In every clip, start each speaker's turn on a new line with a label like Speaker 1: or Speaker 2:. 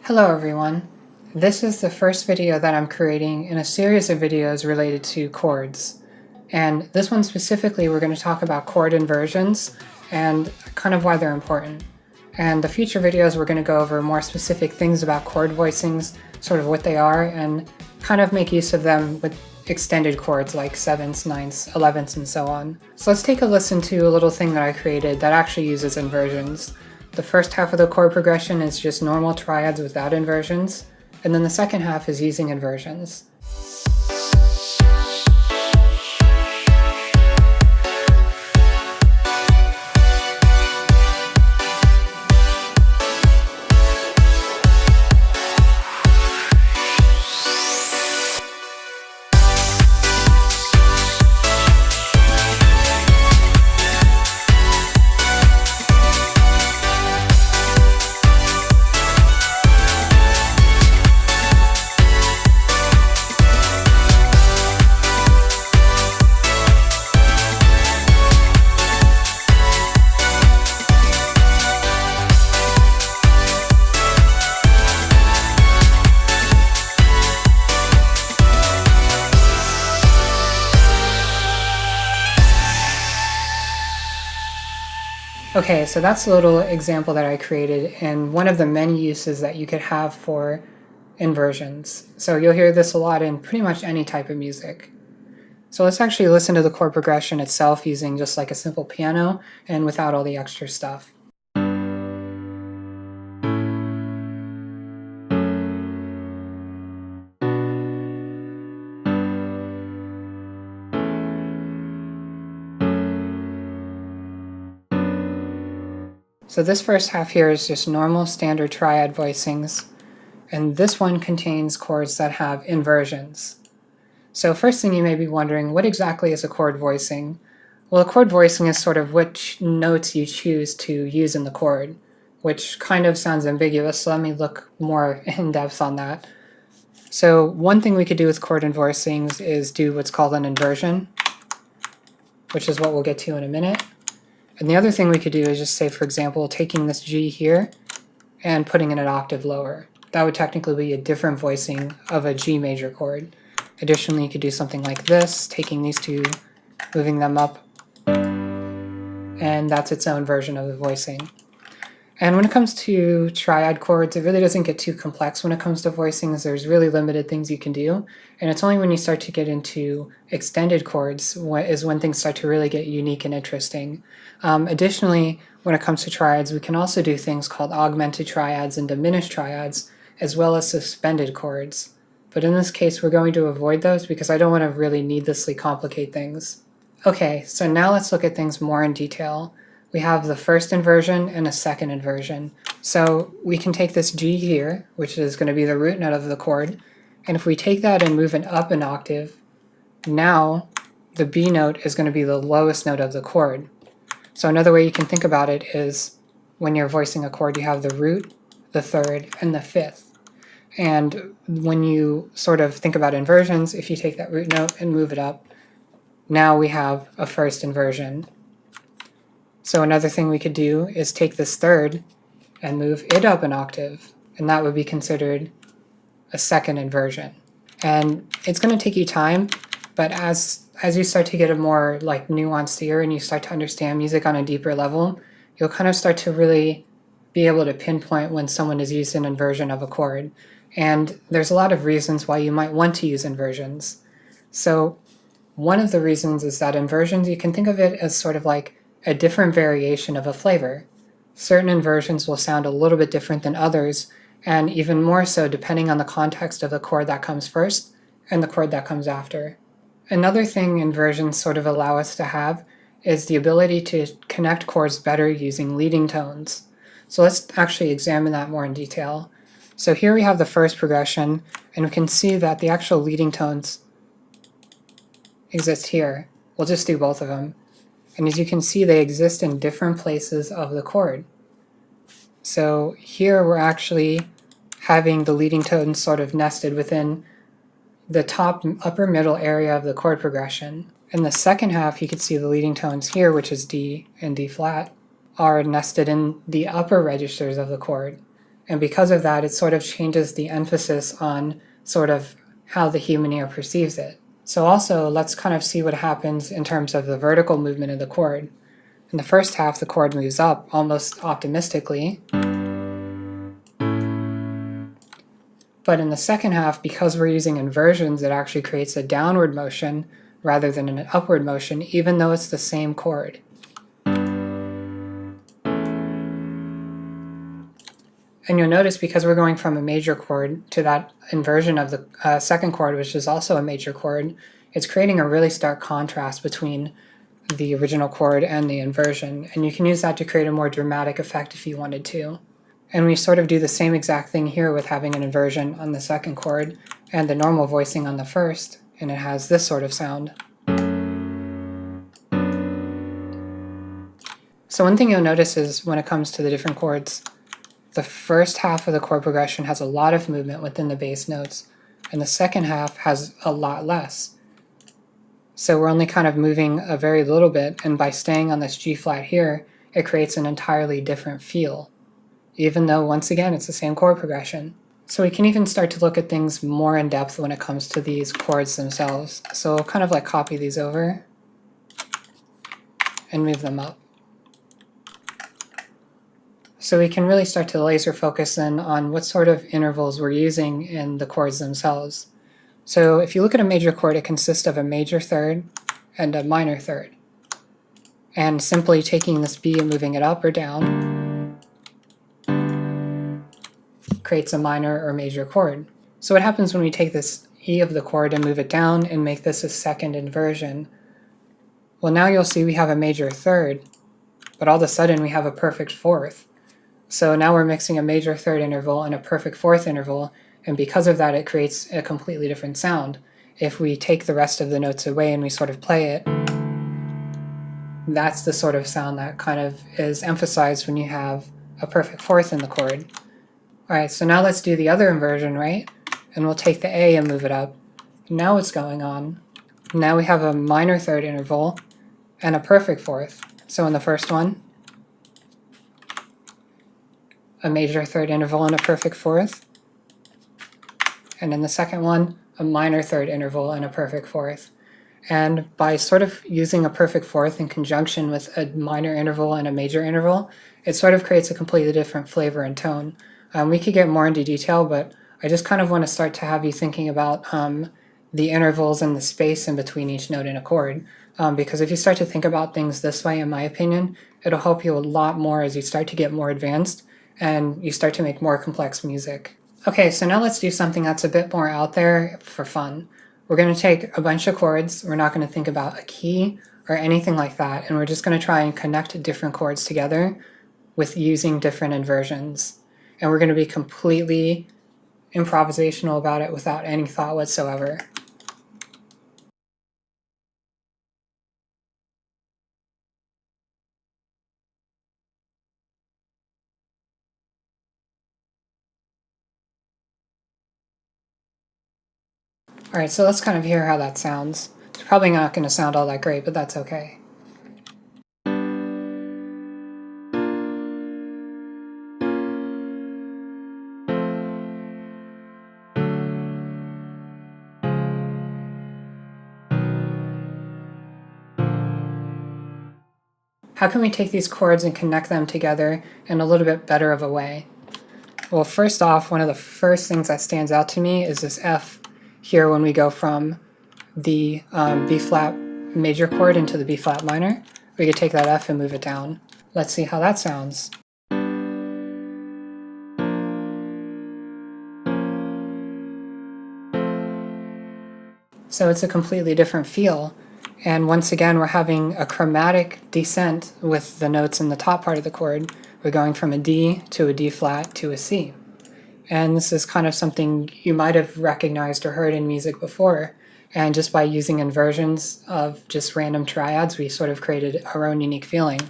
Speaker 1: Hello everyone. This is the first video that I'm creating in a series of videos related to chords. And this one specifically we're going to talk about chord inversions and kind of why they're important. And the future videos we're going to go over more specific things about chord voicings, sort of what they are, and kind of make use of them with extended chords like 7ths, 9ths, 11ths, and so on. So let's take a listen to a little thing that I created that actually uses inversions. The first half of the chord progression is just normal triads without inversions, and then the second half is using inversions. Okay, so that's a little example that I created and one of the many uses that you could have for inversions. So you'll hear this a lot in pretty much any type of music. So let's actually listen to the chord progression itself using just like a simple piano and without all the extra stuff. So this first half here is just normal standard triad voicings, and this one contains chords that have inversions. So first thing you may be wondering, what exactly is a chord voicing? Well, a chord voicing is sort of which notes you choose to use in the chord, which kind of sounds ambiguous, so let me look more in depth on that. So one thing we could do with chord inversing is do what's called an inversion, which is what we'll get to in a minute. And the other thing we could do is just say, for example, taking this G here and putting it an octave lower. That would technically be a different voicing of a G major chord. Additionally, you could do something like this, taking these two, moving them up, and that's its own version of the voicing. And when it comes to triad chords, it really doesn't get too complex when it comes to voicings. There's really limited things you can do, and it's only when you start to get into extended chords is when things start to really get unique and interesting. Additionally, when it comes to triads, we can also do things called augmented triads and diminished triads, as well as suspended chords. But in this case, we're going to avoid those because I don't want to really needlessly complicate things. Okay, so now let's look at things more in detail. We have the first inversion and a second inversion. So we can take this G here, which is going to be the root note of the chord, and if we take that and move it up an octave, now the B note is going to be the lowest note of the chord. So another way you can think about it is when you're voicing a chord, you have the root, the third, and the fifth. And when you sort of think about inversions, if you take that root note and move it up, now we have a first inversion. So another thing we could do is take this third and move it up an octave, and that would be considered a second inversion. And it's going to take you time, but as you start to get a more like nuanced ear and you start to understand music on a deeper level, you'll kind of start to really be able to pinpoint when someone has used an inversion of a chord. And there's a lot of reasons why you might want to use inversions. So one of the reasons is that inversions, you can think of it as sort of like a different variation of a flavor. Certain inversions will sound a little bit different than others, and even more so depending on the context of the chord that comes first and the chord that comes after. Another thing inversions sort of allow us to have is the ability to connect chords better using leading tones. So let's actually examine that more in detail. So here we have the first progression, and we can see that the actual leading tones exist here. We'll just do both of them. And as you can see, they exist in different places of the chord. So here we're actually having the leading tones sort of nested within the top upper middle area of the chord progression. In the second half, you can see the leading tones here, which is D and D flat, are nested in the upper registers of the chord. And because of that, it sort of changes the emphasis on sort of how the human ear perceives it. So also, let's kind of see what happens in terms of the vertical movement of the chord. In the first half, the chord moves up almost optimistically. But in the second half, because we're using inversions, it actually creates a downward motion rather than an upward motion, even though it's the same chord. And you'll notice because we're going from a major chord to that inversion of the second chord, which is also a major chord, it's creating a really stark contrast between the original chord and the inversion. And you can use that to create a more dramatic effect if you wanted to. And we sort of do the same exact thing here with having an inversion on the second chord and the normal voicing on the first, and it has this sort of sound. So one thing you'll notice is when it comes to the different chords, the first half of the chord progression has a lot of movement within the bass notes, and the second half has a lot less. So we're only kind of moving a very little bit, and by staying on this G flat here, it creates an entirely different feel, even though once again it's the same chord progression. So we can even start to look at things more in depth when it comes to these chords themselves. So we'll kind of like copy these over and move them up. So we can really start to laser focus in on what sort of intervals we're using in the chords themselves. So if you look at a major chord, it consists of a major third and a minor third. And simply taking this B and moving it up or down creates a minor or major chord. So what happens when we take this E of the chord and move it down and make this a second inversion? Well, now you'll see we have a major third, but all of a sudden we have a perfect fourth. So now we're mixing a major third interval and a perfect fourth interval, and because of that it creates a completely different sound. If we take the rest of the notes away and we sort of play it, that's the sort of sound that kind of is emphasized when you have a perfect fourth in the chord. Alright, so now let's do the other inversion, right? And we'll take the A and move it up. Now what's going on? Now we have a minor third interval and a perfect fourth. So in the first one, a major third interval and a perfect fourth. And in the second one, a minor third interval and a perfect fourth. And by sort of using a perfect fourth in conjunction with a minor interval and a major interval, it sort of creates a completely different flavor and tone. We could get more into detail, but I just kind of want to start to have you thinking about the intervals and the space in between each note in a chord. Because if you start to think about things this way, in my opinion, it'll help you a lot more as you start to get more advanced and you start to make more complex music. Okay, so now let's do something that's a bit more out there for fun. We're going to take a bunch of chords, we're not going to think about a key or anything like that, and we're just going to try and connect different chords together with using different inversions. And we're going to be completely improvisational about it without any thought whatsoever. Alright, so let's kind of hear how that sounds. It's probably not going to sound all that great, but that's okay. How can we take these chords and connect them together in a little bit better of a way? Well, first off, one of the first things that stands out to me is this F here when we go from the B flat major chord into the B flat minor. We could take that F and move it down. Let's see how that sounds. So it's a completely different feel. And once again, we're having a chromatic descent with the notes in the top part of the chord. We're going from a D to a D flat to a C. And this is kind of something you might have recognized or heard in music before. And just by using inversions of just random triads, we sort of created our own unique feeling.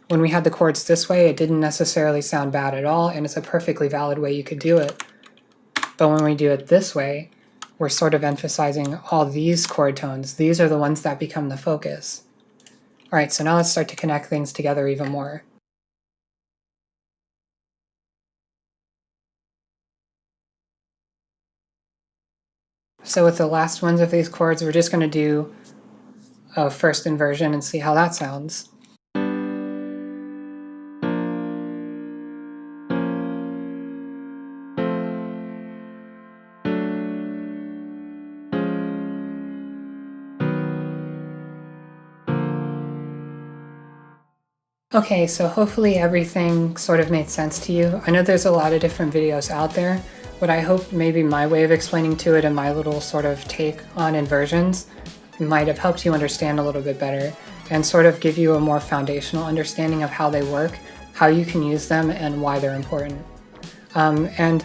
Speaker 1: When we had the chords this way, it didn't necessarily sound bad at all, and it's a perfectly valid way you could do it. But when we do it this way, we're sort of emphasizing all these chord tones. These are the ones that become the focus. Alright, so now let's start to connect things together even more. So with the last ones of these chords, we're just going to do a first inversion and see how that sounds. Okay, so hopefully everything sort of made sense to you. I know there's a lot of different videos out there, but I hope maybe my way of explaining to it and my little sort of take on inversions might have helped you understand a little bit better and sort of give you a more foundational understanding of how they work, how you can use them, and why they're important. And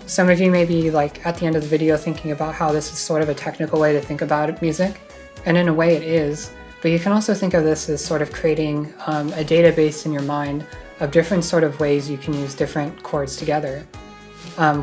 Speaker 1: some of you may be like at the end of the video thinking about how this is sort of a technical way to think about music, and in a way it is. But you can also think of this as sort of creating a database in your mind of different sort of ways you can use different chords together.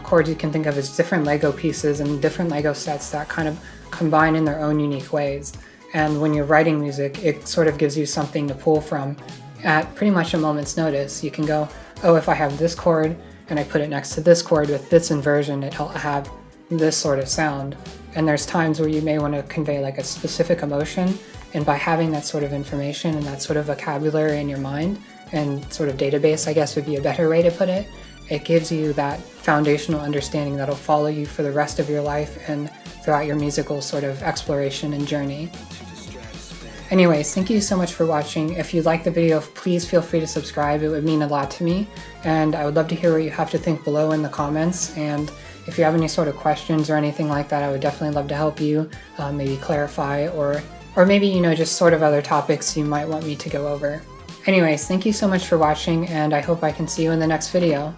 Speaker 1: Chords you can think of as different Lego pieces and different Lego sets that kind of combine in their own unique ways. And when you're writing music, it sort of gives you something to pull from at pretty much a moment's notice. You can go, oh, if I have this chord and I put it next to this chord with this inversion, it'll have this sort of sound. And there's times where you may want to convey like a specific emotion, and by having that sort of information and that sort of vocabulary in your mind, and sort of database, I guess would be a better way to put it, it gives you that foundational understanding that'll follow you for the rest of your life and throughout your musical sort of exploration and journey. Anyways, thank you so much for watching. If you liked the video, please feel free to subscribe. It would mean a lot to me, and I would love to hear what you have to think below in the comments. And if you have any sort of questions or anything like that, I would definitely love to help you, maybe clarify, or maybe, you know, just sort of other topics you might want me to go over. Anyways, thank you so much for watching, and I hope I can see you in the next video.